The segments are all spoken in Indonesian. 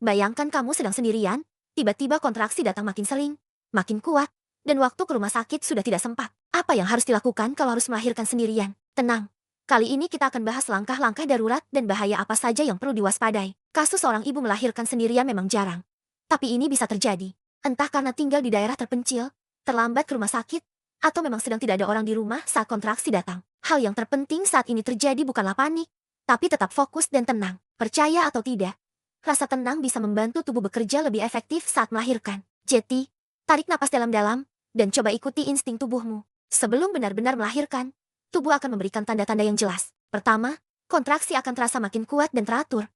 Bayangkan kamu sedang sendirian, tiba-tiba kontraksi datang makin sering, makin kuat, dan waktu ke rumah sakit sudah tidak sempat. Apa yang harus dilakukan kalau harus melahirkan sendirian? Tenang. Kali ini kita akan bahas langkah-langkah darurat dan bahaya apa saja yang perlu diwaspadai. Kasus seorang ibu melahirkan sendirian memang jarang. Tapi ini bisa terjadi. Entah karena tinggal di daerah terpencil, terlambat ke rumah sakit, atau memang sedang tidak ada orang di rumah saat kontraksi datang. Hal yang terpenting saat ini terjadi bukanlah panik, tapi tetap fokus dan tenang. Percaya atau tidak, rasa tenang bisa membantu tubuh bekerja lebih efektif saat melahirkan. Jadi, tarik napas dalam-dalam, dan coba ikuti insting tubuhmu. Sebelum benar-benar melahirkan, tubuh akan memberikan tanda-tanda yang jelas. Pertama, kontraksi akan terasa makin kuat dan teratur.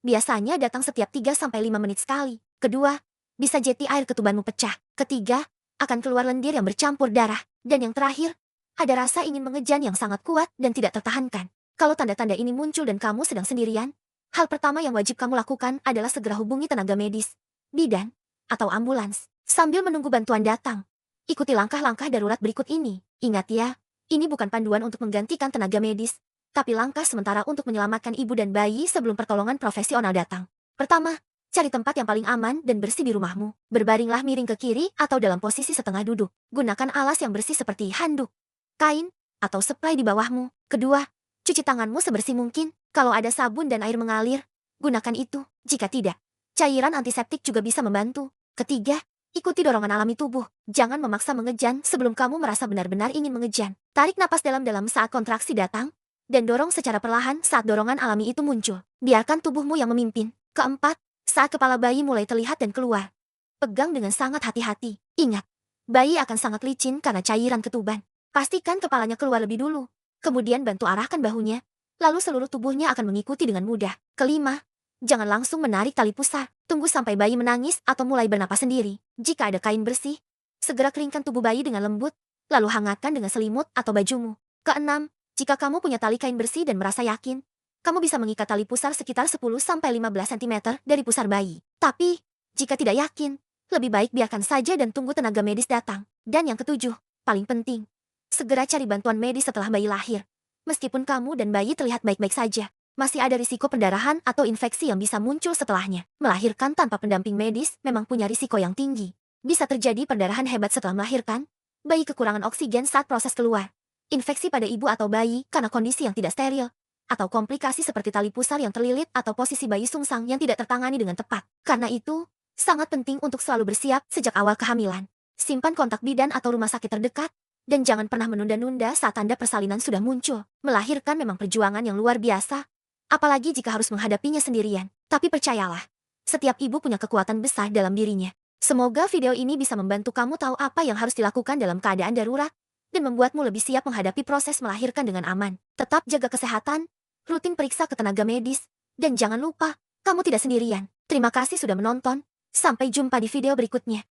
Biasanya datang setiap 3-5 menit sekali. Kedua, bisa jeti air ketubanmu pecah. Ketiga, akan keluar lendir yang bercampur darah. Dan yang terakhir, ada rasa ingin mengejan yang sangat kuat dan tidak tertahankan. Kalau tanda-tanda ini muncul dan kamu sedang sendirian, hal pertama yang wajib kamu lakukan adalah segera hubungi tenaga medis, bidan, atau ambulans. Sambil menunggu bantuan datang, ikuti langkah-langkah darurat berikut ini. Ingat ya, ini bukan panduan untuk menggantikan tenaga medis, tapi langkah sementara untuk menyelamatkan ibu dan bayi sebelum pertolongan profesional datang. Pertama, cari tempat yang paling aman dan bersih di rumahmu. Berbaringlah miring ke kiri atau dalam posisi setengah duduk. Gunakan alas yang bersih seperti handuk, kain, atau spray di bawahmu. Kedua, cuci tanganmu sebersih mungkin. Kalau ada sabun dan air mengalir, gunakan itu. Jika tidak, cairan antiseptik juga bisa membantu. Ketiga, ikuti dorongan alami tubuh. Jangan memaksa mengejan sebelum kamu merasa benar-benar ingin mengejan. Tarik napas dalam-dalam saat kontraksi datang, dan dorong secara perlahan saat dorongan alami itu muncul. Biarkan tubuhmu yang memimpin. Keempat, saat kepala bayi mulai terlihat dan keluar, pegang dengan sangat hati-hati. Ingat, bayi akan sangat licin karena cairan ketuban. Pastikan kepalanya keluar lebih dulu. Kemudian bantu arahkan bahunya. Lalu seluruh tubuhnya akan mengikuti dengan mudah. Kelima, jangan langsung menarik tali pusar. Tunggu sampai bayi menangis atau mulai bernapas sendiri. Jika ada kain bersih, segera keringkan tubuh bayi dengan lembut, lalu hangatkan dengan selimut atau bajumu. Keenam, jika kamu punya tali kain bersih dan merasa yakin, kamu bisa mengikat tali pusar sekitar 10-15 cm dari pusar bayi. Tapi, jika tidak yakin, lebih baik biarkan saja dan tunggu tenaga medis datang. Dan yang ketujuh, paling penting, segera cari bantuan medis setelah bayi lahir. Meskipun kamu dan bayi terlihat baik-baik saja, masih ada risiko pendarahan atau infeksi yang bisa muncul setelahnya. Melahirkan tanpa pendamping medis memang punya risiko yang tinggi. Bisa terjadi perdarahan hebat setelah melahirkan, bayi kekurangan oksigen saat proses keluar, infeksi pada ibu atau bayi karena kondisi yang tidak steril, atau komplikasi seperti tali pusar yang terlilit atau posisi bayi sungsang yang tidak tertangani dengan tepat. Karena itu, sangat penting untuk selalu bersiap sejak awal kehamilan. Simpan kontak bidan atau rumah sakit terdekat, dan jangan pernah menunda-nunda saat tanda persalinan sudah muncul. Melahirkan memang perjuangan yang luar biasa, apalagi jika harus menghadapinya sendirian. Tapi percayalah, setiap ibu punya kekuatan besar dalam dirinya. Semoga video ini bisa membantu kamu tahu apa yang harus dilakukan dalam keadaan darurat, dan membuatmu lebih siap menghadapi proses melahirkan dengan aman. Tetap jaga kesehatan, rutin periksa ke tenaga medis, dan jangan lupa, kamu tidak sendirian. Terima kasih sudah menonton, sampai jumpa di video berikutnya.